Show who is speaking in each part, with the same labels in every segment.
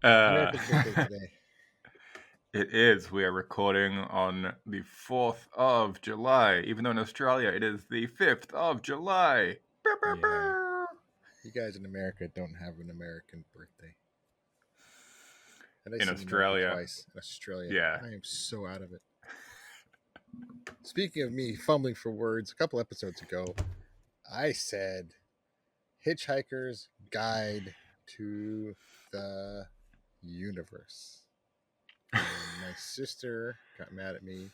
Speaker 1: Uh,
Speaker 2: America's birthday today.
Speaker 1: it is. We are recording on the 4th of July, even though in Australia it is the 5th of July. Bow, bow,
Speaker 2: Yeah,
Speaker 1: bow.
Speaker 2: you guys in America don't have an American birthday. And I
Speaker 1: In
Speaker 2: said America
Speaker 1: Australia,
Speaker 2: twice. In Australia,
Speaker 1: yeah.
Speaker 2: I am so out of it. Speaking of me fumbling for words, a couple episodes ago, I said Hitchhiker's Guide to the Universe. And my sister got mad at me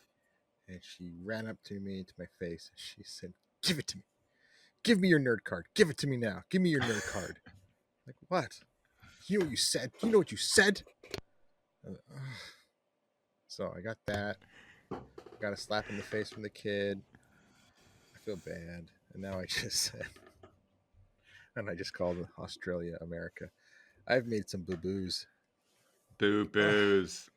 Speaker 2: and she ran up to me to my face and she said, "Give it to me. Give me your nerd card. Give it to me now. Give me your nerd card." Like, what? You know what you said? You know what you said? So I got that. Got a slap in the face from the kid. I feel bad. And now I just said, and I just called Australia America. I've made some boo boos.
Speaker 1: Boo boos.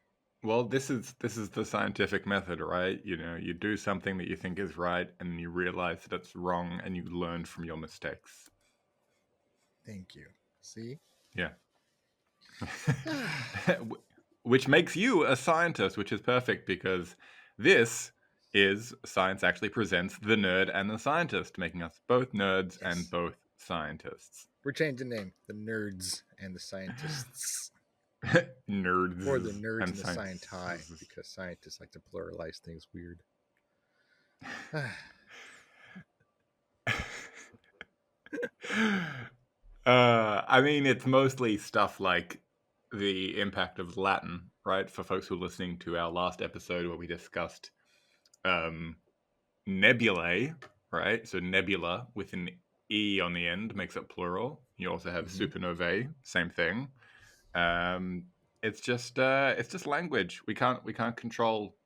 Speaker 1: Well, this is the scientific method, right? You do something that you think is right, and you realize that it's wrong, and you learn from your mistakes.
Speaker 2: Thank you. See?
Speaker 1: Yeah. Which makes you a scientist, which is perfect because this is Science Actually Presents the Nerd and the Scientist, making us both nerds and
Speaker 2: Yes.
Speaker 1: both scientists.
Speaker 2: We're changing the name. The nerds and the scientists. Or the
Speaker 1: Nerds
Speaker 2: nerds
Speaker 1: and
Speaker 2: and the scienti,
Speaker 1: scientists.
Speaker 2: because scientists like to pluralize things weird.
Speaker 1: I mean, it's mostly stuff like the impact of Latin, right? For folks who are listening to our last episode where we discussed um, nebulae, right? So nebula with an E on the end makes it plural. You also have
Speaker 2: Mm-hmm.
Speaker 1: supernovae, same thing. Um, it's just language. We can't control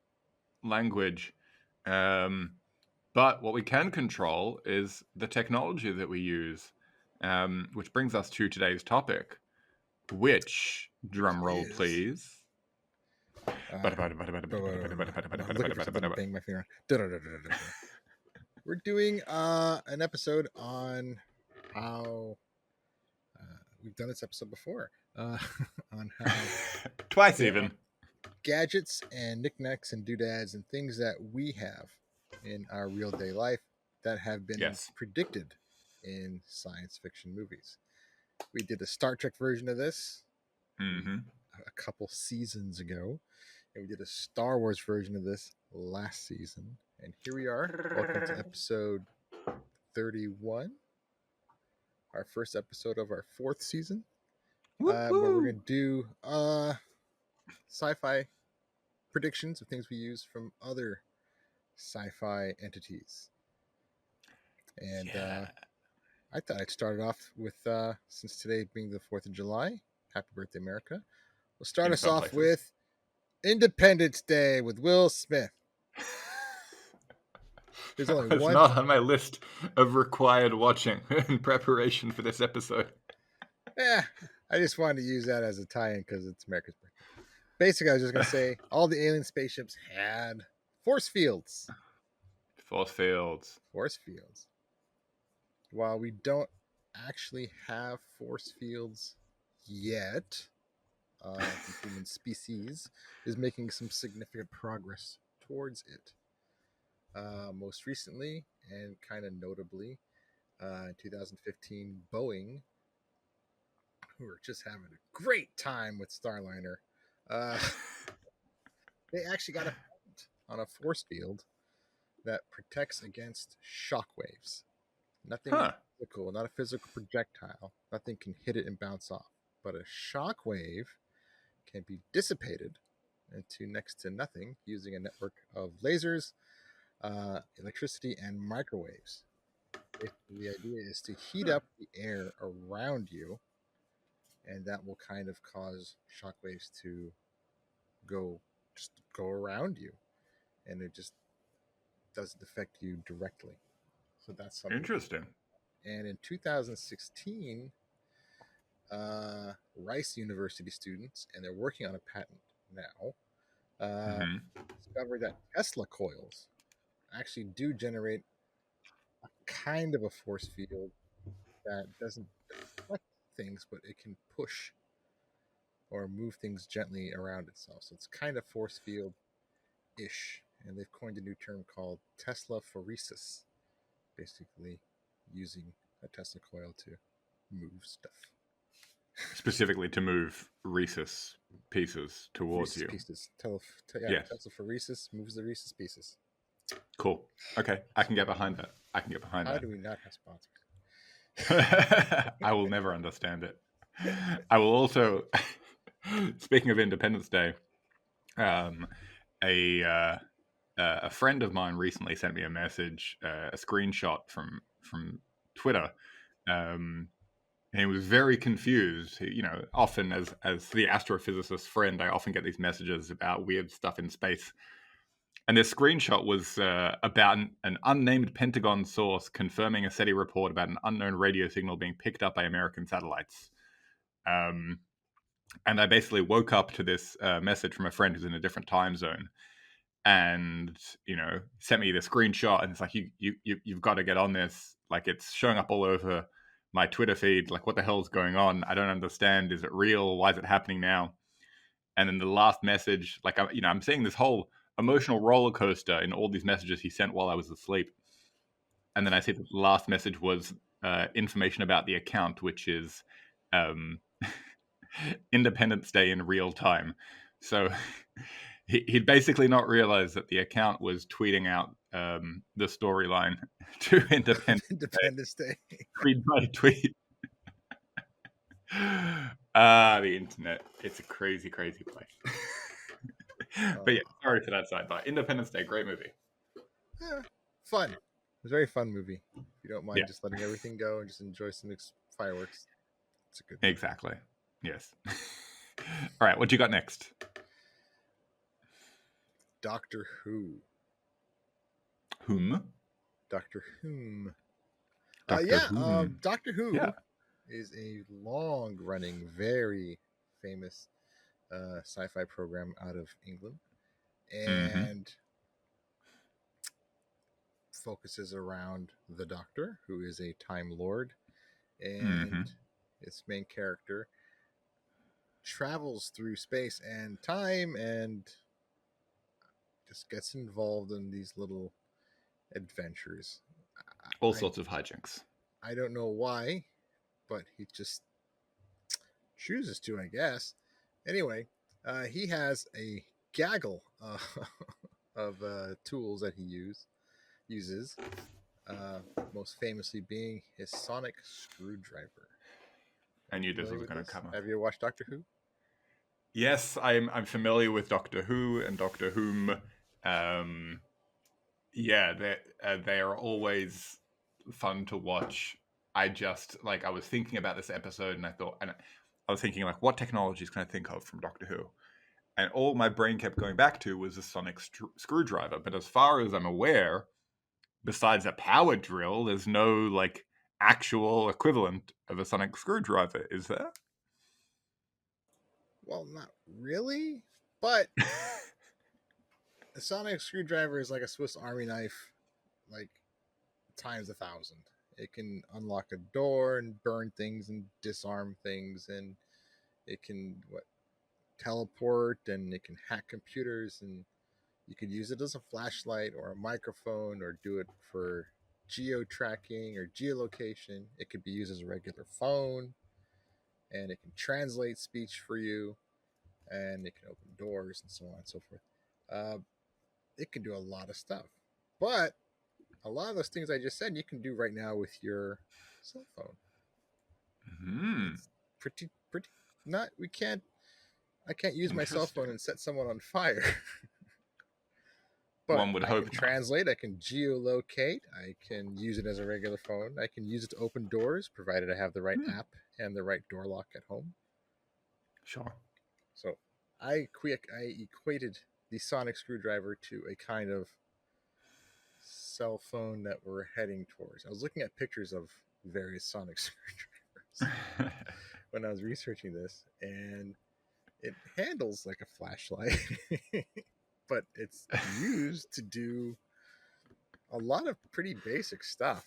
Speaker 1: language. Um, but what we can control is the technology that we use, which brings us to today's topic, which,
Speaker 2: Which
Speaker 1: drum roll
Speaker 2: is
Speaker 1: please.
Speaker 2: uh, I'm looking for something to bang my finger on. We're doing an episode on how we've done this episode before on how
Speaker 1: Twice
Speaker 2: there are
Speaker 1: even.
Speaker 2: gadgets and knickknacks and doodads and things that we have in our real day life that have been
Speaker 1: Yes.
Speaker 2: predicted in science fiction movies. We did a Star Trek version of this
Speaker 1: Mm-hmm.
Speaker 2: a couple seasons ago, and we did a Star Wars version of this last season. And here we are. Welcome to episode 31, our first episode of our fourth season, where we're
Speaker 1: Woo-hoo.
Speaker 2: going to do sci-fi predictions of things we use from other sci-fi entities. And
Speaker 1: Yeah.
Speaker 2: I thought I'd start it off with, since today being the 4th of July, happy birthday, America. We'll start
Speaker 1: In
Speaker 2: us
Speaker 1: some
Speaker 2: off
Speaker 1: places.
Speaker 2: with Independence Day with Will Smith. There's only
Speaker 1: It's
Speaker 2: one.
Speaker 1: not on my list of required watching in preparation for this episode.
Speaker 2: I just wanted to use that as a tie in because it's America's birthday. Basically, I was just going to say all the alien spaceships had force fields.
Speaker 1: Force fields.
Speaker 2: Force fields. While we don't actually have force fields yet, the human species is making some significant progress towards it. Most recently, and kind of notably, in 2015, Boeing, who were just having a great time with Starliner, uh, they actually got a patent on a force field that protects against shock waves. Nothing
Speaker 1: Huh.
Speaker 2: physical, not a physical projectile. Nothing can hit it and bounce off. But a shock wave can be dissipated into next to nothing using a network of lasers, electricity, and microwaves. Basically, the idea is to heat
Speaker 1: Huh.
Speaker 2: up the air around you, and that will kind of cause shock waves to go around you, and it just doesn't affect you directly. So that's something.
Speaker 1: Interesting.
Speaker 2: And in 2016, Rice University students, and they're working on a patent now,
Speaker 1: Mm-hmm.
Speaker 2: discovered that Tesla coils actually do generate a kind of a force field that doesn't deflect things, but it can push or move things gently around itself. So it's kind of force field ish. And they've coined a new term called Tesla phoresis, basically using a Tesla coil to move stuff.
Speaker 1: Specifically to move rhesus pieces towards
Speaker 2: Rhesus
Speaker 1: you.
Speaker 2: pieces.
Speaker 1: Yes.
Speaker 2: Tesla phoresis moves the rhesus pieces.
Speaker 1: Cool. Okay, I can get behind that.
Speaker 2: How do we not have sponsors?
Speaker 1: I will never understand it. I will also, speaking of Independence Day, a friend of mine recently sent me a message, a screenshot from Twitter. And he was very confused. Often as the astrophysicist friend, I often get these messages about weird stuff in space. And this screenshot was about an unnamed Pentagon source confirming a SETI report about an unknown radio signal being picked up by American satellites. And I basically woke up to this message from a friend who's in a different time zone, and sent me the screenshot, and it's like you've got to get on this. Like, it's showing up all over my Twitter feed. Like, what the hell's going on? I don't understand. Is it real? Why is it happening now? And then the last message, like, I'm seeing this whole emotional roller coaster in all these messages he sent while I was asleep. And then I see the last message was information about the account, which is Independence Day in real time. So he'd basically not realized that the account was tweeting out the storyline to
Speaker 2: Independence Day.
Speaker 1: tweet by tweet. The internet. It's a crazy, crazy place. But yeah, sorry for that sidebar. Independence Day, great movie.
Speaker 2: Fun. It was a very fun movie. If you don't mind just letting everything go and just enjoy some fireworks, it's a good movie.
Speaker 1: Exactly. Yes. All right, what you got next?
Speaker 2: Doctor Who.
Speaker 1: Whom?
Speaker 2: Doctor Whom.
Speaker 1: Doctor Who.
Speaker 2: Doctor Who is a long-running, very famous sci-fi program out of England, and focuses around the Doctor, who is a Time Lord, and its main character travels through space and time and just gets involved in these little adventures.
Speaker 1: All sorts of hijinks.
Speaker 2: I don't know why, but he just chooses to, I guess. Anyway, he has a gaggle of tools that he uses, most famously being his sonic screwdriver.
Speaker 1: I knew this was going to come up.
Speaker 2: Have you watched Doctor Who?
Speaker 1: Yes, I'm familiar with Doctor Who and Doctor Whom. They are always fun to watch. I was thinking about this episode, and I was thinking, like, what technologies can I think of from Doctor Who? And all my brain kept going back to was a sonic screwdriver. But as far as I'm aware, besides a power drill, there's no, like, actual equivalent of a sonic screwdriver, is there?
Speaker 2: Well, not really, but a sonic screwdriver is like a Swiss Army knife, like times 1,000. It can unlock a door and burn things and disarm things, and it can teleport, and it can hack computers, and you could use it as a flashlight or a microphone, or do it for geo-tracking or geolocation. It could be used as a regular phone, and it can translate speech for you, and it can open doors and so on and so forth. It can do a lot of stuff, but a lot of those things I just said you can do right now with your cell phone. It's pretty not. I can't use my cell phone and set someone on fire. But
Speaker 1: one would hope
Speaker 2: I can translate, I can geolocate, I can use it as a regular phone, I can use it to open doors, provided I have the right app and the right door lock at home.
Speaker 1: Sure.
Speaker 2: So I equated the sonic screwdriver to a kind of cell phone that we're heading towards. I was looking at pictures of various sonic screwdrivers when I was researching this, and it handles like a flashlight, but it's used to do a lot of pretty basic stuff.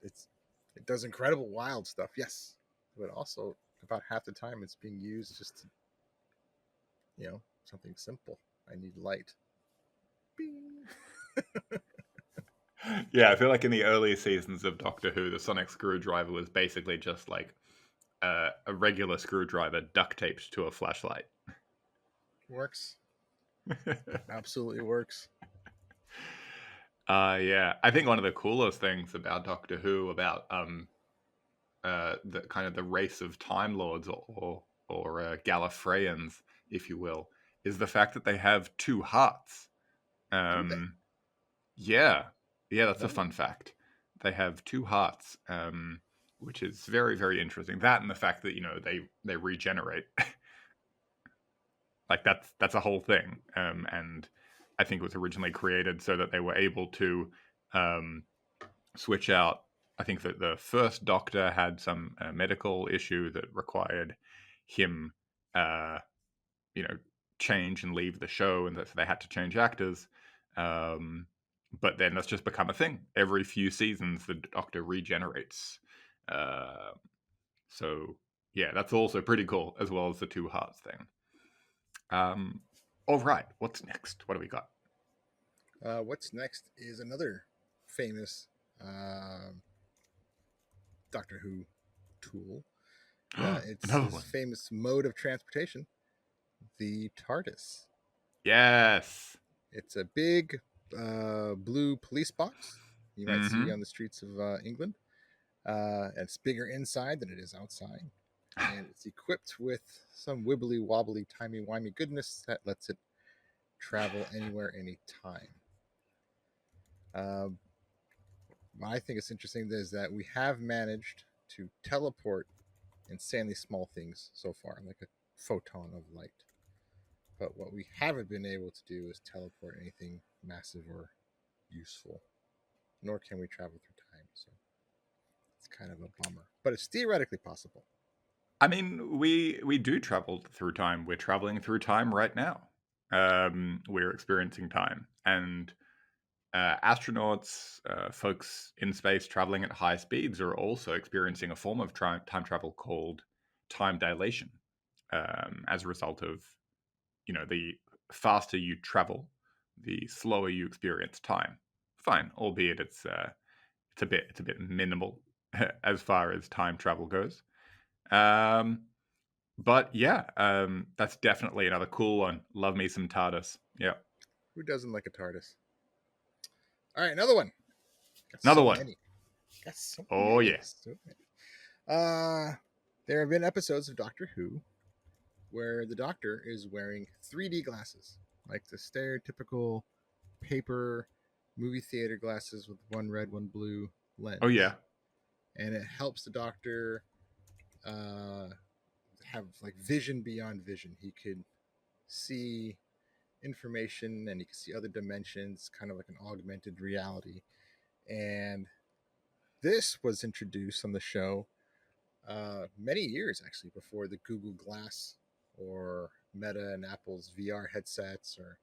Speaker 2: It does incredible wild stuff, yes, but also about half the time it's being used just to something simple. I need light. Bing.
Speaker 1: Yeah, I feel like in the earlier seasons of Doctor Who, the sonic screwdriver was basically just like a regular screwdriver duct taped to a flashlight.
Speaker 2: Works. Absolutely works.
Speaker 1: Yeah, I think one of the coolest things about Doctor Who, about the kind of the race of Time Lords or Gallifreyans, if you will, is the fact that they have two hearts.
Speaker 2: Do they?
Speaker 1: Yeah, yeah, that's a
Speaker 2: Oh,
Speaker 1: fun fact. They have two hearts, which is very, very interesting. That and the fact that they regenerate, like that's a whole thing. And I think it was originally created so that they were able to switch out. I think that the first Doctor had some medical issue that required him, uh, you know, change and leave the show, and that they had to change actors. But then that's just become a thing. Every few seasons, the Doctor regenerates. Uh, so yeah, that's also pretty cool, as well as the two hearts thing. All right, what's next? What do we got?
Speaker 2: what's next is another famous um Doctor Who tool. It's
Speaker 1: Another
Speaker 2: his
Speaker 1: one.
Speaker 2: famous mode of transportation, the TARDIS.
Speaker 1: Yes.
Speaker 2: It's a big blue police box you might see
Speaker 1: Mm-hmm.
Speaker 2: on the streets of England. It's bigger inside than it is outside. And it's equipped with some wibbly-wobbly, timey-wimey goodness that lets it travel anywhere, anytime. What I think is interesting is that we have managed to teleport insanely small things so far, like a photon of light. But what we haven't been able to do is teleport anything massive or useful, nor can we travel through time. So it's kind of a bummer, but it's theoretically possible.
Speaker 1: I mean, we do travel through time. We're traveling through time right now. We're experiencing time, and astronauts, folks in space traveling at high speeds, are also experiencing a form of time travel called time dilation. As a result of the faster you travel, the slower you experience time. Fine, albeit it's a bit minimal as far as time travel goes. Um, but yeah, that's definitely another cool one. Love me some TARDIS. Yeah,
Speaker 2: Who doesn't like a TARDIS? All right, another one. Got
Speaker 1: another
Speaker 2: so
Speaker 1: one.
Speaker 2: many. Got so
Speaker 1: Oh
Speaker 2: many.
Speaker 1: yeah.
Speaker 2: So many. Uh, there have been episodes of Doctor Who where the Doctor is wearing 3D glasses, like the stereotypical paper movie theater glasses with one red, one blue
Speaker 1: Oh
Speaker 2: lens,
Speaker 1: yeah.
Speaker 2: and it helps the Doctor uh, have like vision beyond vision. He could see information and he could see other dimensions, kind of like an augmented reality. And this was introduced on the show many years actually before the Google Glass or Meta and Apple's VR headsets or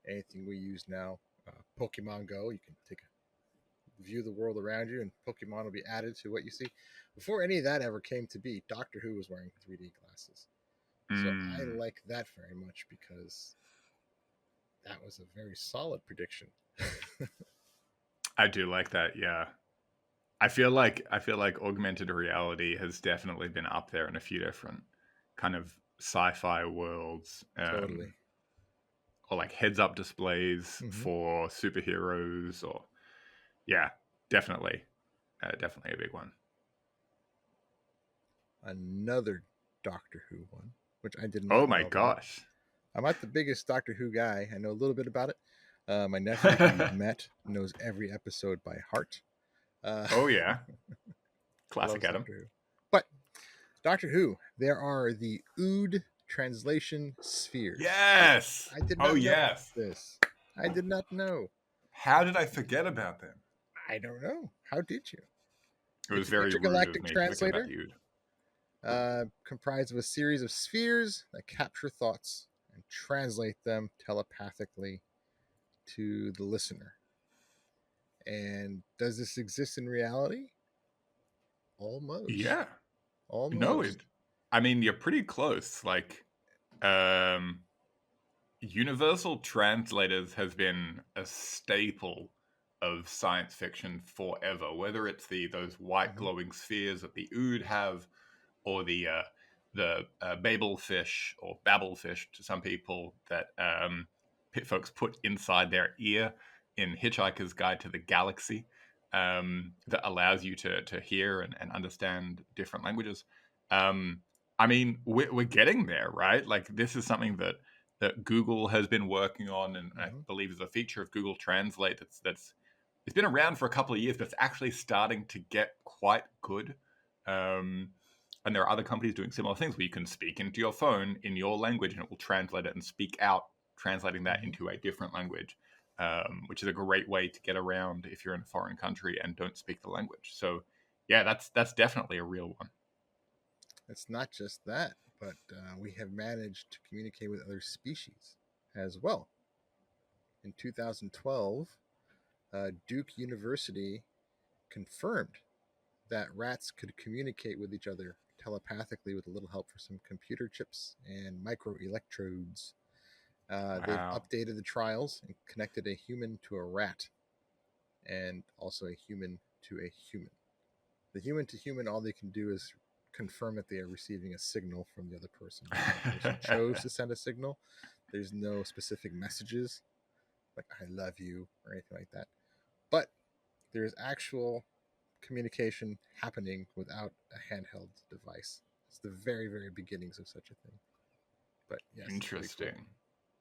Speaker 2: anything we use now. Pokemon Go, you can take a view of the world around you, and Pokemon will be added to what you see. Before any of that ever came to be, Doctor Who was wearing 3D glasses. So I
Speaker 1: Mm,
Speaker 2: like that very much because that was a very solid prediction.
Speaker 1: I do like that. Yeah. I feel like augmented reality has definitely been up there in a few different kind of sci-fi worlds,
Speaker 2: Totally.
Speaker 1: or like heads-up displays
Speaker 2: Mm-hmm.
Speaker 1: for superheroes, or yeah, definitely, definitely a big one.
Speaker 2: Another Doctor Who one, which I did
Speaker 1: Oh
Speaker 2: not
Speaker 1: my
Speaker 2: know about.
Speaker 1: gosh.
Speaker 2: I'm not the biggest Doctor Who guy. I know a little bit about it. My nephew, who you've met, knows every episode by heart. Uh,
Speaker 1: Oh yeah, classic
Speaker 2: loves
Speaker 1: Adam.
Speaker 2: Doctor Who. But Doctor Who, there are the Ood translation spheres, which
Speaker 1: Yes.
Speaker 2: I did
Speaker 1: Oh
Speaker 2: not know
Speaker 1: yes.
Speaker 2: this. I did not know.
Speaker 1: How did I forget about them?
Speaker 2: I don't know. How did you?
Speaker 1: It was
Speaker 2: It's an
Speaker 1: very rude of
Speaker 2: intergalactic
Speaker 1: me to forget about
Speaker 2: translator
Speaker 1: you.
Speaker 2: comprised of a series of spheres that capture thoughts and translate them telepathically to the listener. And does this exist in reality? Almost.
Speaker 1: Yeah. No,
Speaker 2: Almost.
Speaker 1: it. I mean, you're pretty close. Like, um, universal translators has been a staple of science fiction forever. Whether it's those white
Speaker 2: Mm-hmm.
Speaker 1: glowing spheres that the Ood have, or the Babel fish or Babel fish to some people that folks put inside their ear in Hitchhiker's Guide to the Galaxy, that allows you to hear and understand different languages. I mean, we're getting there, right? Like, this is something that Google has been working on, and I
Speaker 2: Mm-hmm.
Speaker 1: believe is a feature of Google Translate that's it's been around for a couple of years, but it's actually starting to get quite good. Um, and there are other companies doing similar things where you can speak into your phone in your language and it will translate it and speak out, translating that
Speaker 2: Mm-hmm.
Speaker 1: into a different language, which is a great way to get around if you're in a foreign country and don't speak the language. So, yeah, that's definitely a real one.
Speaker 2: It's not just that, but we have managed to communicate with other species as well. In 2012, Duke University confirmed that rats could communicate with each other telepathically with a little help for some computer chips and microelectrodes. They've
Speaker 1: Wow.
Speaker 2: updated the trials and connected a human to a rat and also a human to a human. The human to human, all they can do is confirm that they are receiving a signal from the other person. The other person chose to send a signal. There's no specific messages like "I love you" or anything like that. But there's actual communication happening without a handheld device. It's the very, very beginnings of such a thing. But yes, it's pretty cool.
Speaker 1: Interesting.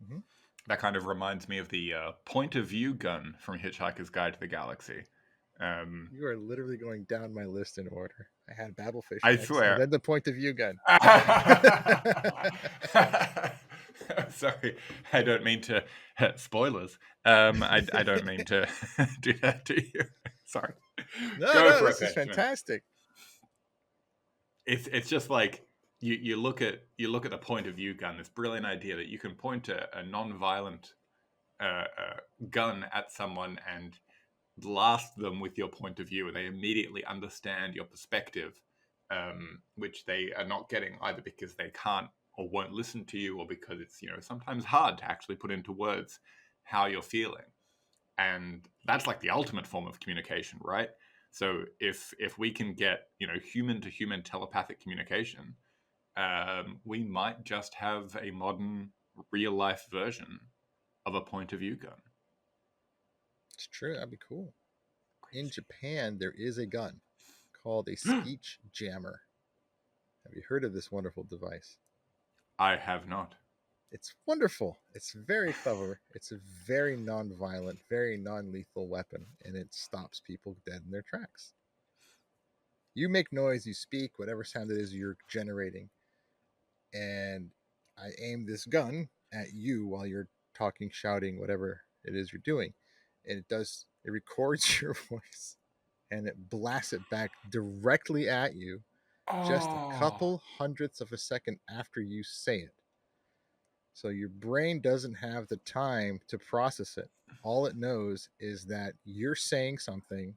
Speaker 2: Mm-hmm.
Speaker 1: That kind of reminds me of the point of view gun from Hitchhiker's Guide to the Galaxy. Um,
Speaker 2: You are literally going down my list in order. I had Babelfish
Speaker 1: I
Speaker 2: next, and
Speaker 1: swear.
Speaker 2: then the point of view gun.
Speaker 1: Sorry, I don't mean to spoilers. I don't mean to do that to you. Sorry.
Speaker 2: No,
Speaker 1: Go
Speaker 2: no,
Speaker 1: for
Speaker 2: this
Speaker 1: it,
Speaker 2: is
Speaker 1: Benjamin.
Speaker 2: fantastic.
Speaker 1: It's just like you look at the point of view gun. This brilliant idea that you can point a non-violent gun at someone and blast them with your point of view, and they immediately understand your perspective, which they are not getting either because they can't or won't listen to you, or because it's sometimes hard to actually put into words how you're feeling. And that's like the ultimate form of communication, right? So if we can get human to human telepathic communication, we might just have a modern real life version of a point of view gun.
Speaker 2: It's true. That'd be cool. In
Speaker 1: Crazy.
Speaker 2: Japan, there is a gun called a speech jammer. Have you heard of this wonderful device?
Speaker 1: I have not.
Speaker 2: It's wonderful. It's very clever. It's a very non-violent, very non-lethal weapon, and it stops people dead in their tracks. You make noise, you speak, whatever sound it is you're generating, and I aim this gun at you while you're talking, shouting, whatever it is you're doing, and it records your voice and it blasts it back directly at you just a
Speaker 1: Oh,
Speaker 2: couple hundredths of a second after you say it. So your brain doesn't have the time to process it. All it knows is that you're saying something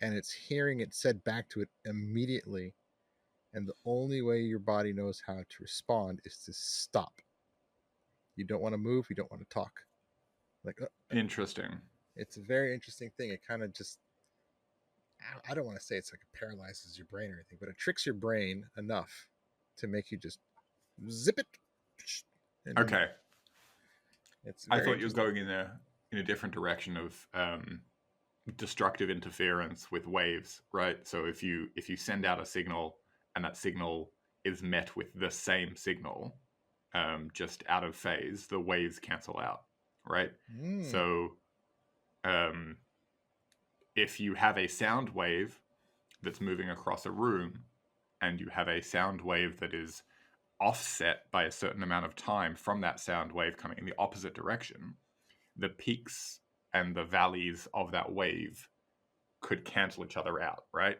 Speaker 2: and it's hearing it said back to it immediately. And the only way your body knows how to respond is to stop. You don't want to move, you don't want to talk. Like,
Speaker 1: interesting.
Speaker 2: it's a very interesting thing. It kind of just, I don't want to say it's like it paralyzes your brain or anything, but it tricks your brain enough to make you just zip it. And then
Speaker 1: Okay,
Speaker 2: it's
Speaker 1: I
Speaker 2: very
Speaker 1: thought you were
Speaker 2: interesting.
Speaker 1: going in a different direction of destructive interference with waves, right? So if you send out a signal and that signal is met with the same signal, just out of phase, the waves cancel out, right?
Speaker 2: Mm.
Speaker 1: So um, if you have a sound wave that's moving across a room, and you have a sound wave that is offset by a certain amount of time from that sound wave coming in the opposite direction, the peaks and the valleys of that wave could cancel each other out, right?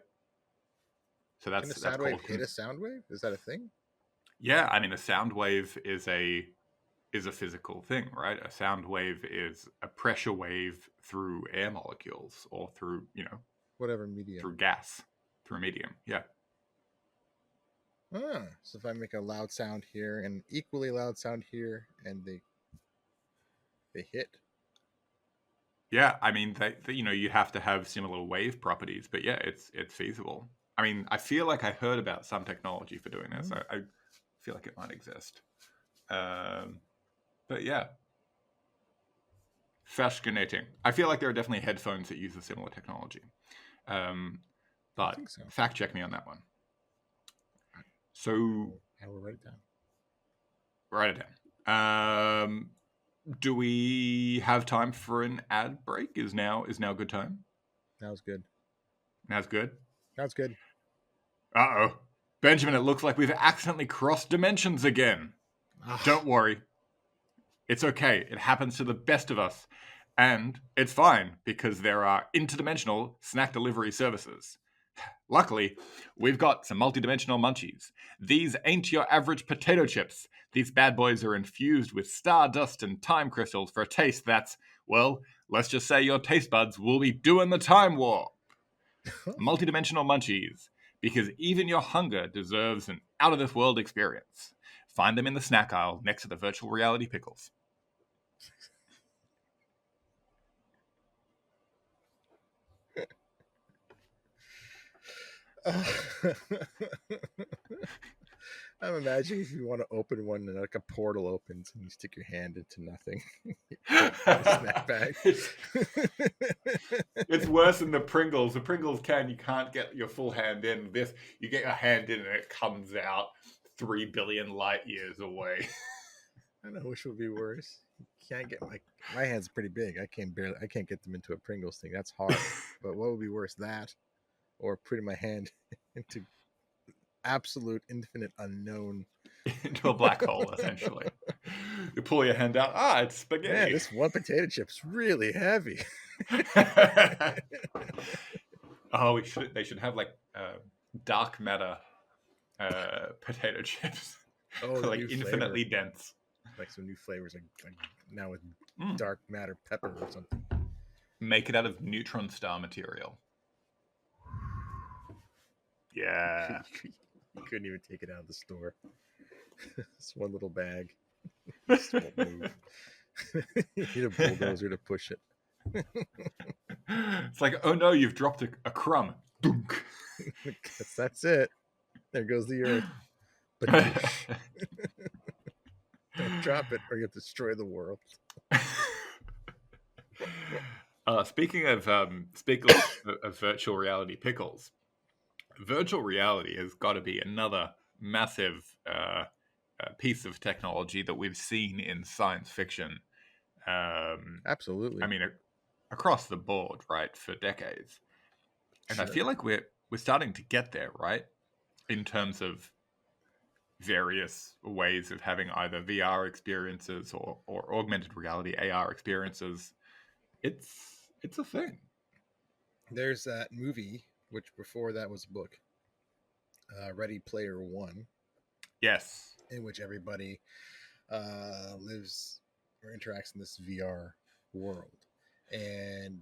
Speaker 1: So
Speaker 2: Can a
Speaker 1: that's
Speaker 2: sound wave
Speaker 1: called
Speaker 2: hit a sound wave? Is that a thing?
Speaker 1: yeah. I mean, a sound wave is a physical thing, right? A sound wave is a pressure wave through air molecules or through
Speaker 2: Whatever medium.
Speaker 1: through gas, through a medium. Yeah.
Speaker 2: Ah, so if I make a loud sound here and equally loud sound here, and they they hit.
Speaker 1: Yeah, I mean, you have to have similar wave properties, but yeah, it's feasible. I mean, I feel like I heard about some technology for doing this. I feel like it might exist. But yeah, fascinating. I feel like there are definitely headphones that use a similar technology.
Speaker 2: I
Speaker 1: But
Speaker 2: think so.
Speaker 1: fact check me on that one. So
Speaker 2: I will write it down.
Speaker 1: write it down. Do we have time for an ad break? Is now a good time?
Speaker 2: That was good.
Speaker 1: Now's good.
Speaker 2: That's good.
Speaker 1: Uh-oh. Benjamin, it looks like we've accidentally crossed dimensions again. Don't worry. It's okay. It happens to the best of us. And it's fine, because there are interdimensional snack delivery services. Luckily, we've got some multidimensional munchies. These ain't your average potato chips. These bad boys are infused with stardust and time crystals for a taste that's, well, let's just say your taste buds will be doing the time warp. Multidimensional munchies, because even your hunger deserves an out-of-this-world experience. Find them in the snack aisle next to the virtual reality pickles.
Speaker 2: I'm imagining if you want to open one and like a portal opens and you stick your hand into nothing. Snack bag.
Speaker 1: It's worse than the Pringles. The Pringles you can't get your full hand in. This, you get your hand in and it comes out 3 billion light years away.
Speaker 2: I know which would be worse. You can't get my hand's pretty big. I can't get them into a Pringles thing. That's hard. But what would be worse, that or putting my hand into absolute infinite unknown
Speaker 1: into a black hole, essentially. You pull your hand out. It's spaghetti.
Speaker 2: Man, this one potato chip's really heavy.
Speaker 1: They should have like dark matter potato chips. Like infinitely dense.
Speaker 2: Like some new flavors, like now with dark matter pepper or something.
Speaker 1: Make it out of neutron star material. Yeah.
Speaker 2: You couldn't even take it out of the store. It's one little bag. It won't move. You need a bulldozer to push it.
Speaker 1: It's like, oh no, you've dropped a crumb. Dunk.
Speaker 2: That's it. There goes the earth. But don't drop it or you'll destroy the world.
Speaker 1: Speaking of virtual reality pickles, virtual reality has got to be another massive piece of technology that we've seen in science fiction.
Speaker 2: Absolutely.
Speaker 1: I mean, across the board, right, for decades. And I feel like we're starting to get there, right, in terms of various ways of having either VR experiences or augmented reality AR experiences. It's a thing.
Speaker 2: There's that movie, which before that was a book, Ready Player One.
Speaker 1: Yes.
Speaker 2: In which everybody lives or interacts in this VR world. And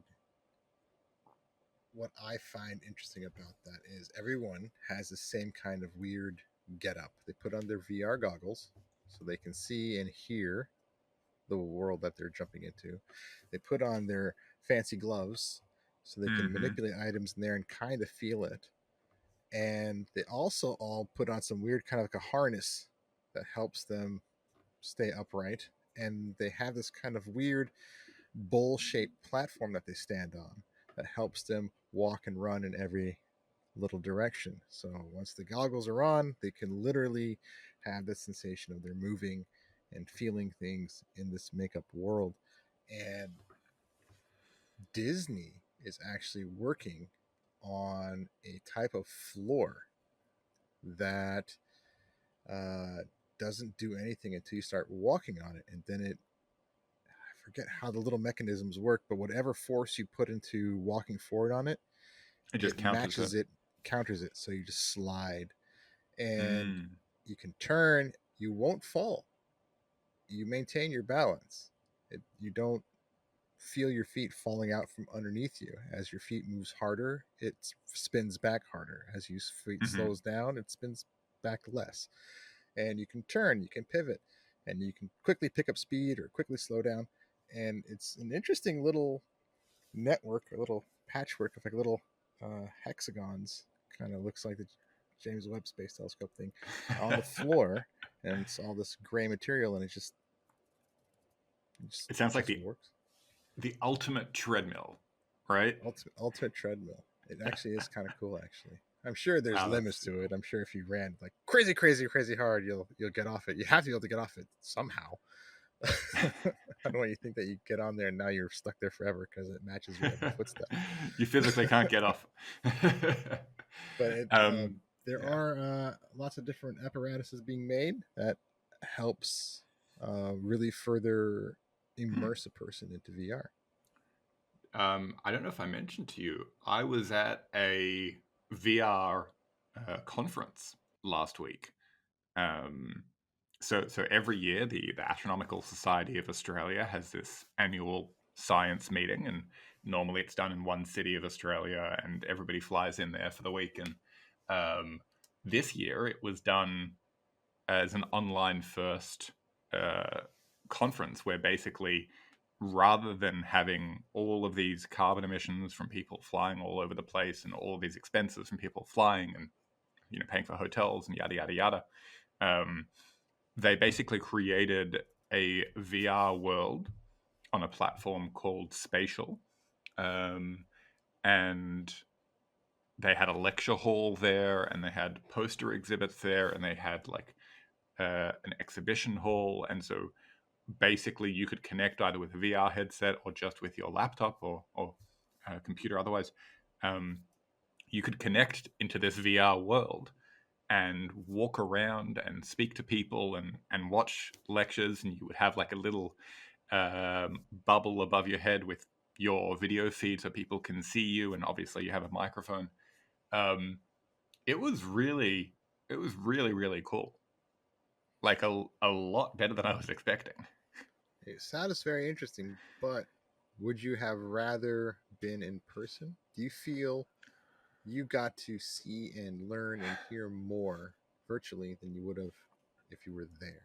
Speaker 2: what I find interesting about that is everyone has the same kind of weird get up. They put on their VR goggles so they can see and hear the world that they're jumping into. They put on their fancy gloves so they can manipulate items in there and kind of feel it. And they also all put on some weird kind of like a harness that helps them stay upright. And they have this kind of weird bowl-shaped platform that they stand on that helps them walk and run in every little direction. So once the goggles are on, they can literally have the sensation of they're moving and feeling things in this make-up world. And Disney is actually working on a type of floor that doesn't do anything until you start walking on it. And then I forget how the little mechanisms work, but whatever force you put into walking forward on it,
Speaker 1: it just
Speaker 2: counters it. So you just slide and you can turn. You won't fall. You maintain your balance. You don't feel your feet falling out from underneath you. As your feet moves harder, it spins back harder. As your feet slows down, it spins back less. And you can turn, you can pivot, and you can quickly pick up speed or quickly slow down. and it's an interesting little network, a little patchwork of like little hexagons. Kind of looks like the James Webb Space Telescope thing on the floor, and it's all this gray material, and
Speaker 1: It sounds like
Speaker 2: just works.
Speaker 1: the ultimate treadmill, right?
Speaker 2: Ultimate treadmill. It actually is kind of cool. Actually, I'm sure there's
Speaker 1: Oh,
Speaker 2: limits
Speaker 1: that's
Speaker 2: to
Speaker 1: super
Speaker 2: it.
Speaker 1: cool.
Speaker 2: I'm sure if you ran like crazy, crazy, crazy hard, you'll get off it. You have to be able to get off it somehow. I don't want you to think that you get on there and now you're stuck there forever because it matches your every footstep.
Speaker 1: You physically can't get off.
Speaker 2: But
Speaker 1: um,
Speaker 2: there
Speaker 1: yeah.
Speaker 2: are lots of different apparatuses being made that helps really further
Speaker 1: Hmm.
Speaker 2: immerse a person into VR.
Speaker 1: I don't know if I mentioned to you, I was at a VR conference last week. Um, so every year, the Astronomical Society of Australia has this annual science meeting, and normally it's done in one city of Australia, and everybody flies in there for the week. And this year, it was done as an online first uh, conference where basically rather than having all of these carbon emissions from people flying all over the place and all of these expenses from people flying and paying for hotels and yada yada yada, um, they basically created a VR world on a platform called Spatial, um, and they had a lecture hall there, and they had poster exhibits there, and they had like an exhibition hall, and so basically you could connect either with a VR headset or just with your laptop or computer. Otherwise, um, you could connect into this VR world and walk around and speak to people and watch lectures, and you would have like a little bubble above your head with your video feed so people can see you, and obviously you have a microphone. Um, it was really cool, like a lot better than I was expecting.
Speaker 2: It sounds very interesting, but would you have rather been in person? Do you feel you got to see and learn and hear more virtually than you would have if you were there?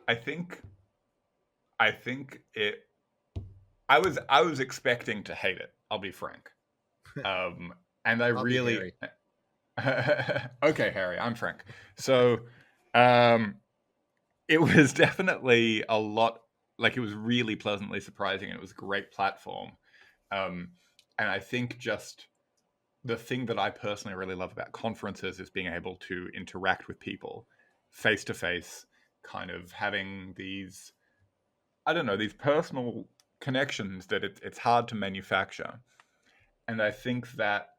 Speaker 1: I think I think it. I was expecting to hate it. I'll be frank. Um, and I
Speaker 2: I'll be
Speaker 1: really.
Speaker 2: Harry.
Speaker 1: Okay, Harry, I'm Frank. So, um, it was definitely a lot. Like it was really pleasantly surprising. And it was a great platform. Um, and I think just the thing that I personally really love about conferences is being able to interact with people face to face, kind of having these, I don't know, these personal connections that it's hard to manufacture. And I think that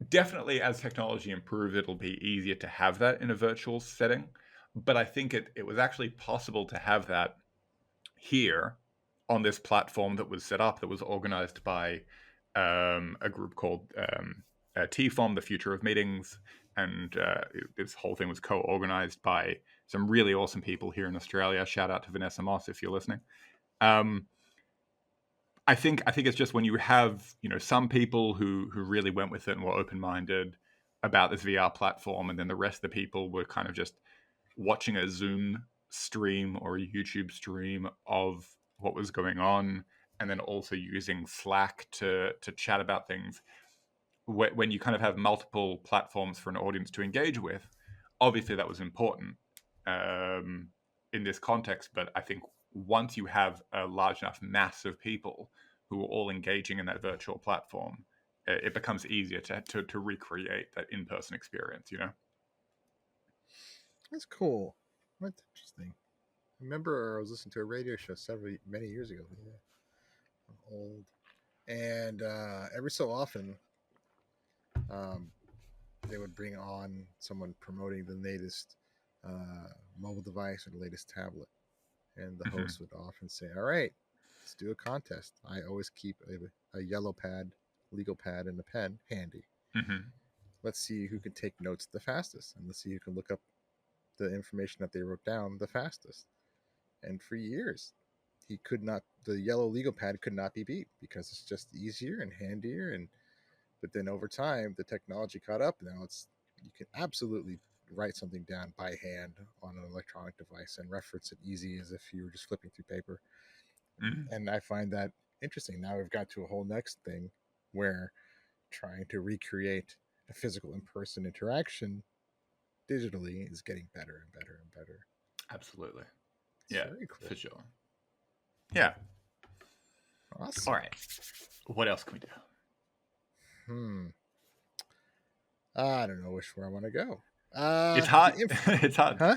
Speaker 1: definitely as technology improves, it'll be easier to have that in a virtual setting. But I think it was actually possible to have that here on this platform that was set up, that was organized by a group called TFOM, the Future of Meetings. And this whole thing was co organized by some really awesome people here in Australia. Shout out to Vanessa Moss if you're listening. Um, I think it's just when you have some people who really went with it and were open minded about this VR platform, and then the rest of the people were kind of just watching a Zoom stream or a YouTube stream of what was going on, and then also using Slack to chat about things. When you kind of have multiple platforms for an audience to engage with, obviously that was important um, in this context. But I think once you have a large enough mass of people who are all engaging in that virtual platform, it becomes easier to recreate that in-person experience.
Speaker 2: That's cool. That's interesting. I remember I was listening to a radio show many years ago. Yeah, I'm old. And every so often, um, they would bring on someone promoting the latest mobile device or the latest tablet. And the
Speaker 1: Hmm.
Speaker 2: host would often say, "All right, let's do a contest. I always keep a yellow pad, legal pad, and a pen handy.
Speaker 1: Hmm.
Speaker 2: Let's see who can take notes the fastest, and let's see who can look up the information that they wrote down the fastest." And for years, he could not. The yellow legal pad could not be beat because it's just easier and handier. And but then over time, the technology caught up. Now it's you can absolutely write something down by hand on an electronic device and reference it easy as if you were just flipping through paper.
Speaker 1: Mm.
Speaker 2: And I find that interesting. Now we've got to a whole next thing where trying to recreate a physical in-person interaction digitally is getting better and better and better.
Speaker 1: Absolutely.
Speaker 2: It's
Speaker 1: Yeah,
Speaker 2: very cool.
Speaker 1: for sure. Yeah.
Speaker 2: Awesome.
Speaker 1: All right. What else can we do?
Speaker 2: I don't know where I want to go.
Speaker 1: It's hard.
Speaker 2: The
Speaker 1: It's hard.
Speaker 2: huh?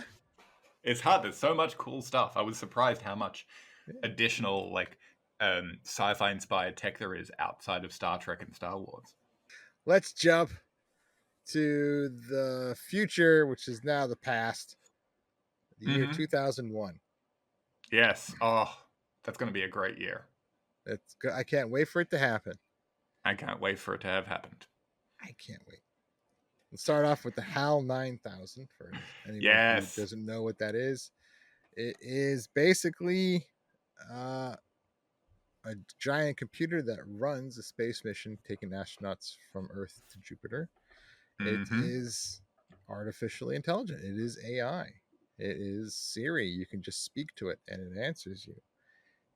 Speaker 1: It's hard. There's so much cool stuff. I was surprised how much
Speaker 2: Yeah.
Speaker 1: additional sci-fi inspired tech there is outside of Star Trek and Star Wars.
Speaker 2: Let's jump to the future, which is now the past, the year 2001.
Speaker 1: Yes. Oh, that's going to be a great year.
Speaker 2: I can't wait for it to happen.
Speaker 1: I can't wait for it to have happened.
Speaker 2: I can't wait. Let's start off with the HAL 9000 for anyone who doesn't know what that is. It is basically a giant computer that runs a space mission taking astronauts from Earth to Jupiter. It is artificially intelligent. It is AI. It is Siri. You can just speak to it and it answers you.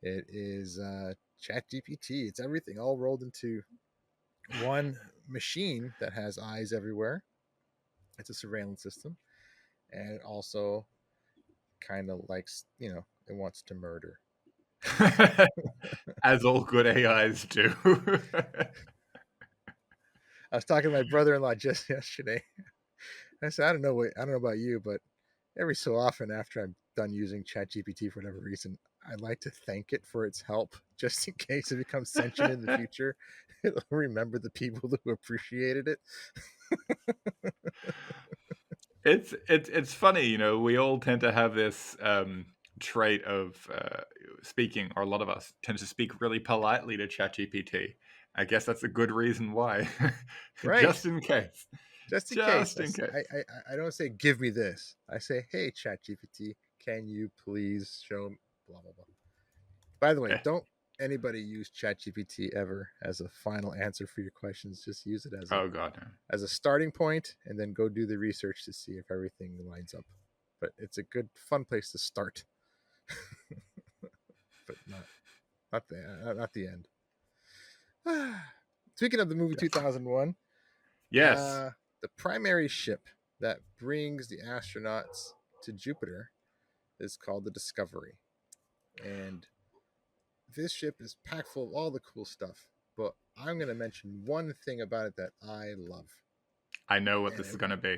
Speaker 2: It is ChatGPT. It's everything all rolled into one machine that has eyes everywhere. It's a surveillance system. And it also kind of likes, it wants to murder.
Speaker 1: As all good AIs do.
Speaker 2: I was talking to my brother-in-law just yesterday. I said, I don't know about you, but every so often after I'm done using ChatGPT for whatever reason, I like to thank it for its help, just in case it becomes sentient in the future. It'll remember the people who appreciated it.
Speaker 1: It's funny, we all tend to have this trait of speaking, or a lot of us tend to speak really politely to ChatGPT. I guess that's a good reason why.
Speaker 2: Right.
Speaker 1: Just in case.
Speaker 2: Just in case. I don't say, give me this. I say, hey, ChatGPT, can you please show blah, blah, blah. By the way, don't anybody use ChatGPT ever as a final answer for your questions. Just use it as a starting point, and then go do the research to see if everything lines up. But it's a good, fun place to start. But not the end. Speaking of the movie 2001,
Speaker 1: yes,
Speaker 2: the primary ship that brings the astronauts to Jupiter is called the Discovery, and this ship is packed full of all the cool stuff. But I'm going to mention one thing about it that I love.
Speaker 1: I know what this is going to be.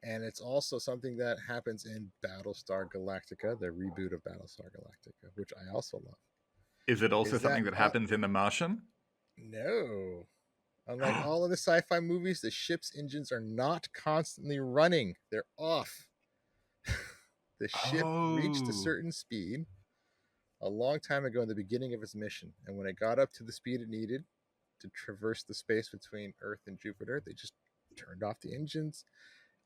Speaker 2: And it's also something that happens in Battlestar Galactica, the reboot of Battlestar Galactica, which I also love.
Speaker 1: Is it also something that happens in The Martian?
Speaker 2: No. Unlike all of the sci-fi movies, the ship's engines are not constantly running. They're off. The ship reached a certain speed a long time ago in the beginning of its mission. And when it got up to the speed it needed to traverse the space between Earth and Jupiter, they just turned off the engines.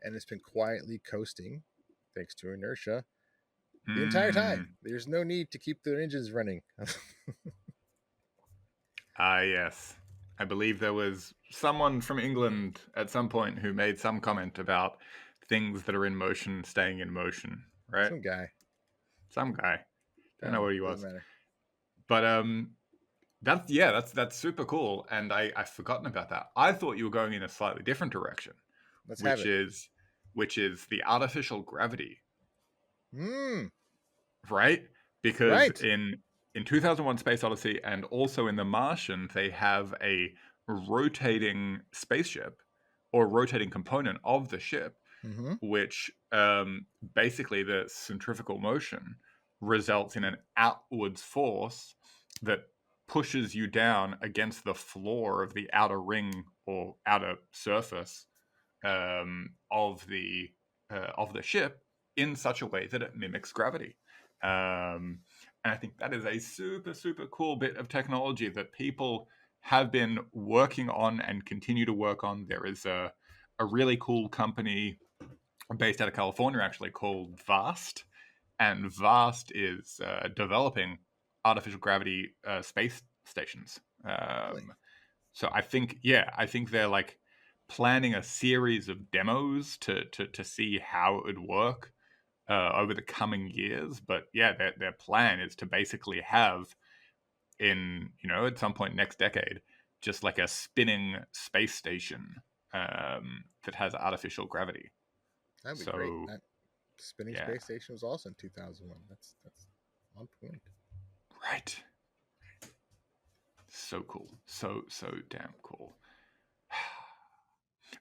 Speaker 2: And it's been quietly coasting, thanks to inertia, the entire time. There's no need to keep the engines running.
Speaker 1: Yes. I believe there was someone from England at some point who made some comment about things that are in motion staying in motion, right? Some guy. Don't know what he was.
Speaker 2: Matter.
Speaker 1: But that's super cool, and I've forgotten about that. I thought you were going in a slightly different direction, which is the artificial gravity. Right? Because in 2001 Space Odyssey and also in The Martian, they have a rotating spaceship or rotating component of the ship, which basically the centrifugal motion results in an outwards force that pushes you down against the floor of the outer ring or outer surface of the ship in such a way that it mimics gravity. And I think that is a super, super cool bit of technology that people have been working on and continue to work on. There is a really cool company based out of California, actually, called VAST. And VAST is developing artificial gravity space stations. So I think they're like planning a series of demos to see how it would work over the coming years. But yeah, their plan is to basically have in, at some point next decade, just like a spinning space station that has artificial gravity.
Speaker 2: That'd be great.
Speaker 1: So
Speaker 2: That spinning
Speaker 1: yeah,
Speaker 2: space station was also in 2001. That's on point.
Speaker 1: right. So cool. So damn cool.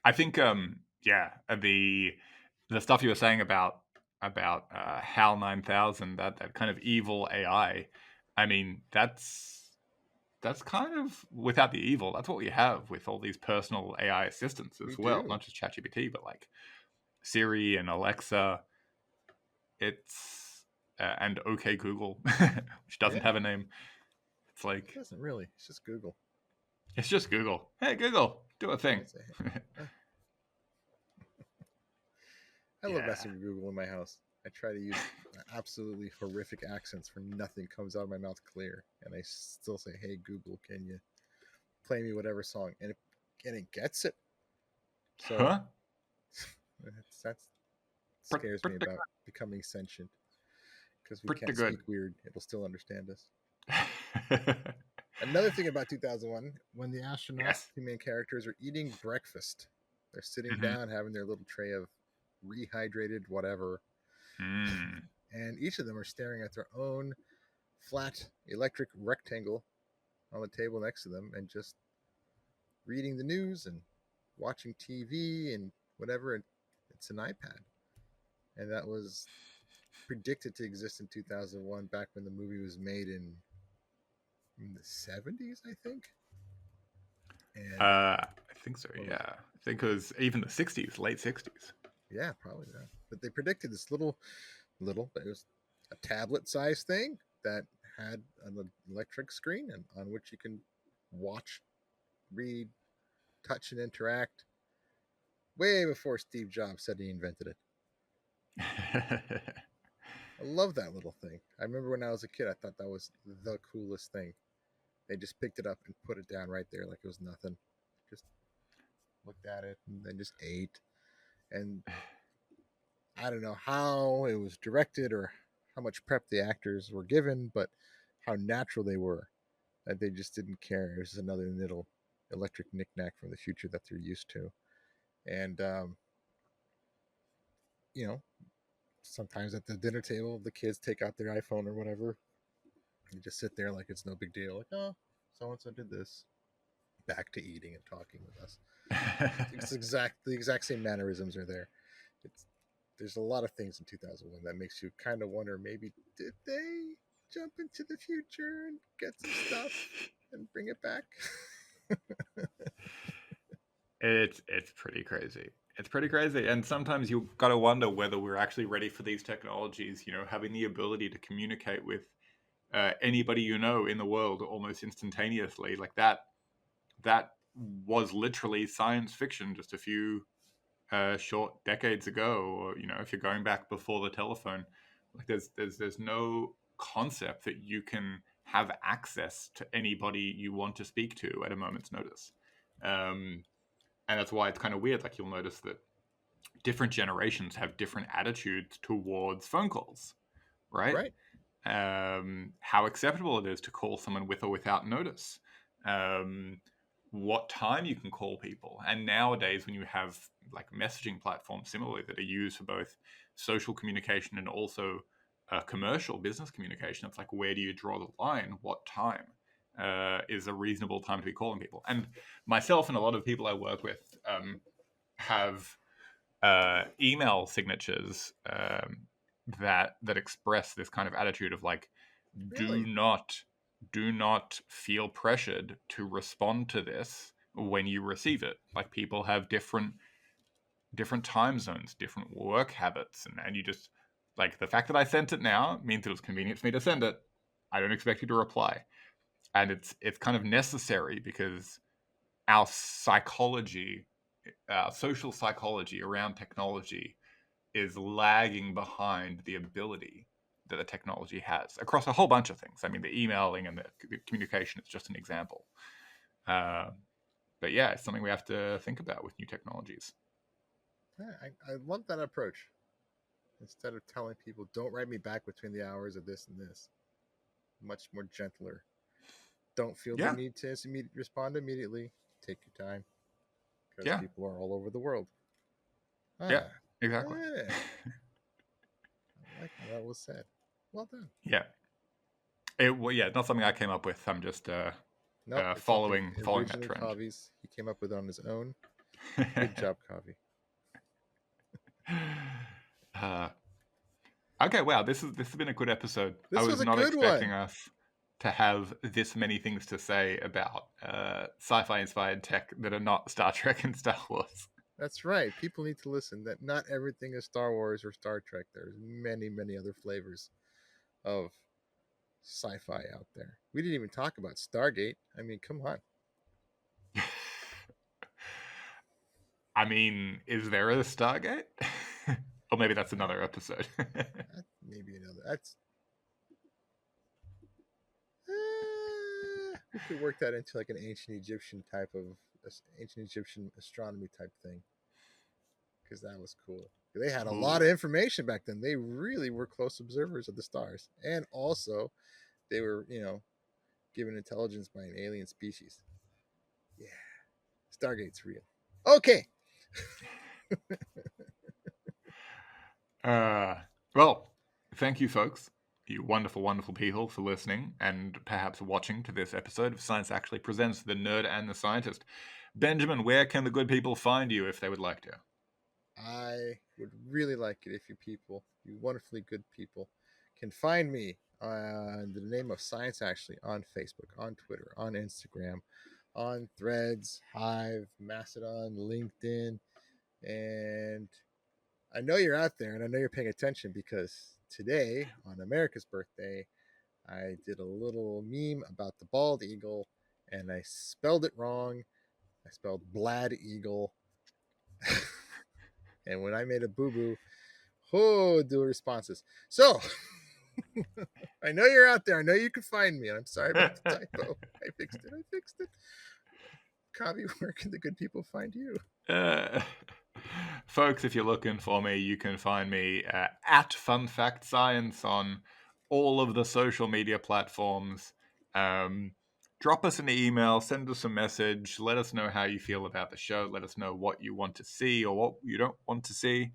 Speaker 1: I think the stuff you were saying about HAL 9000, that kind of evil AI. I mean, that's kind of, without the evil, that's what we have with all these personal AI assistants
Speaker 2: We
Speaker 1: as well,
Speaker 2: do.
Speaker 1: not just ChatGPT, but like Siri and Alexa. It's and OK Google, which doesn't
Speaker 2: Yeah,
Speaker 1: have a name. It's
Speaker 2: it
Speaker 1: like,
Speaker 2: doesn't really. It's just Google.
Speaker 1: it's just Google. Hey Google, do a thing.
Speaker 2: I say, I love
Speaker 1: Yeah.
Speaker 2: messing with Google in my house. I try to use absolutely horrific accents for nothing comes out of my mouth clear, and I still say, "Hey Google, can you play me whatever song?" And it gets it. So
Speaker 1: Huh?
Speaker 2: that scares me
Speaker 1: Pretty
Speaker 2: about becoming sentient because we
Speaker 1: pretty
Speaker 2: can't
Speaker 1: good.
Speaker 2: speak weird. It'll still understand us. Another thing about 2001, when the astronauts,
Speaker 1: Yes.
Speaker 2: the main characters, are eating breakfast, they're sitting
Speaker 1: Mm-hmm.
Speaker 2: down having their little tray of rehydrated whatever,
Speaker 1: Mm.
Speaker 2: and each of them are staring at their own flat electric rectangle on the table next to them and just reading the news and watching TV and whatever. And it's an iPad. And that was predicted to exist in 2001 back when the movie was made in the 70s, I think. And
Speaker 1: I think so.
Speaker 2: what
Speaker 1: Yeah,
Speaker 2: was it?
Speaker 1: I think it was even the '60s, late '60s.
Speaker 2: Yeah, probably that. But they predicted this but it was a tablet sized thing that had an electric screen and on which you can watch, read, touch, and interact way before Steve Jobs said he invented it. I love that little thing. I remember when I was a kid, I thought that was the coolest thing. They just picked it up and put it down right there like it was nothing. Just looked at it and then just ate. And I don't know how it was directed or how much prep the actors were given, but how natural they were. That they just didn't care. It was another little electric knickknack from the future that they're used to. And, you know, sometimes at the dinner table, the kids take out their iPhone or whatever. They just sit there like it's no big deal. Like, oh, so and so did this. Back to eating and talking with us. It's the exact same mannerisms are there. It's There's a lot of things in 2001 that makes you kind of wonder, maybe did they jump into the future and get some stuff and bring it back?
Speaker 1: It's pretty crazy. It's pretty crazy, and sometimes you got to wonder whether we're actually ready for these technologies. Having the ability to communicate with anybody in the world almost instantaneously, like that. That was literally science fiction just a few short decades ago, or if you're going back before the telephone, like there's no concept that you can have access to anybody you want to speak to at a moment's notice. And that's why it's kind of weird. Like, you'll notice that different generations have different attitudes towards phone calls, right?
Speaker 2: Right.
Speaker 1: How acceptable it is to call someone with or without notice, um, what time you can call people. And nowadays, when you have like messaging platforms similarly that are used for both social communication and also commercial business communication, it's like, where do you draw the line? What time is a reasonable time to be calling people? And myself and a lot of people I work with have email signatures that express this kind of attitude of like, do
Speaker 2: Really?
Speaker 1: not do not feel pressured to respond to this when you receive it. Like, people have different time zones, different work habits, and you just, like, the fact that I sent it now means it was convenient for me to send it. I don't expect you to reply. And it's kind of necessary because our psychology, our social psychology around technology is lagging behind the ability that the technology has across a whole bunch of things. I mean, the emailing and the communication is just an example. Uh, yeah, it's something we have to think about with new technologies.
Speaker 2: Yeah, I love that approach. Instead of telling people, don't write me back between the hours of this and this, much more gentler. Don't feel the
Speaker 1: Yeah,
Speaker 2: need to respond immediately. Take your time because
Speaker 1: yeah,
Speaker 2: people are all over the world.
Speaker 1: yeah,
Speaker 2: Ah,
Speaker 1: exactly.
Speaker 2: yeah. I like how that was said. Well done.
Speaker 1: Yeah. Yeah, not something I came up with. I'm just
Speaker 2: Nope, it's something
Speaker 1: following that
Speaker 2: originally
Speaker 1: trend.
Speaker 2: Kavi's. He came up with it on his own. Good job, Kavi.
Speaker 1: Okay, wow, this has been a good episode. I
Speaker 2: This was
Speaker 1: was
Speaker 2: a
Speaker 1: not
Speaker 2: good
Speaker 1: expecting
Speaker 2: one.
Speaker 1: us to have this many things to say about sci-fi inspired tech that are not Star Trek and Star Wars.
Speaker 2: That's right. People need to listen that not everything is Star Wars or Star Trek. There's many, many other flavors of sci-fi out there. We didn't even talk about Stargate. I mean, come on.
Speaker 1: I mean, is there a Stargate? Or maybe that's another episode.
Speaker 2: Maybe another. That's we could work that into like an ancient Egyptian astronomy type thing because that was cool. They had a lot
Speaker 1: Ooh.
Speaker 2: of information back then. They really were close observers of the stars, and also they were, given intelligence by an alien species. Yeah, Stargate's real. Okay.
Speaker 1: Well, thank you, folks, you wonderful, wonderful people, for listening and perhaps watching to this episode of Science Actually Presents The Nerd and the Scientist. Benjamin, where can the good people find you if they would like to?
Speaker 2: I would really like it if you wonderfully good people, can find me under the name of Science Actually on Facebook, on Twitter, on Instagram, on Threads, Hive, Mastodon, LinkedIn, and I know you're out there and I know you're paying attention because today, on America's birthday, I did a little meme about the bald eagle and I spelled it wrong. I spelled Blad Eagle. And when I made a boo boo, do responses. So I know you're out there. I know you can find me. I'm sorry about the typo. I fixed it. Kavi, where can the good people find you?
Speaker 1: Folks, if you're looking for me, you can find me at Fun Fact Science on all of the social media platforms. Drop us an email, send us a message, let us know how you feel about the show, let us know what you want to see or what you don't want to see.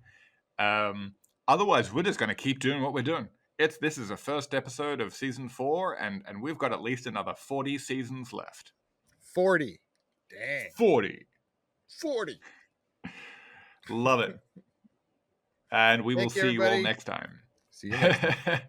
Speaker 1: Otherwise, we're just going to keep doing what we're doing. This is the first episode of season 4, and we've got at least another 40 seasons left.
Speaker 2: 40. Dang.
Speaker 1: 40.
Speaker 2: 40.
Speaker 1: Love it. And we will
Speaker 2: Thank you,
Speaker 1: see you all
Speaker 2: everybody.
Speaker 1: next time.
Speaker 2: See you next time.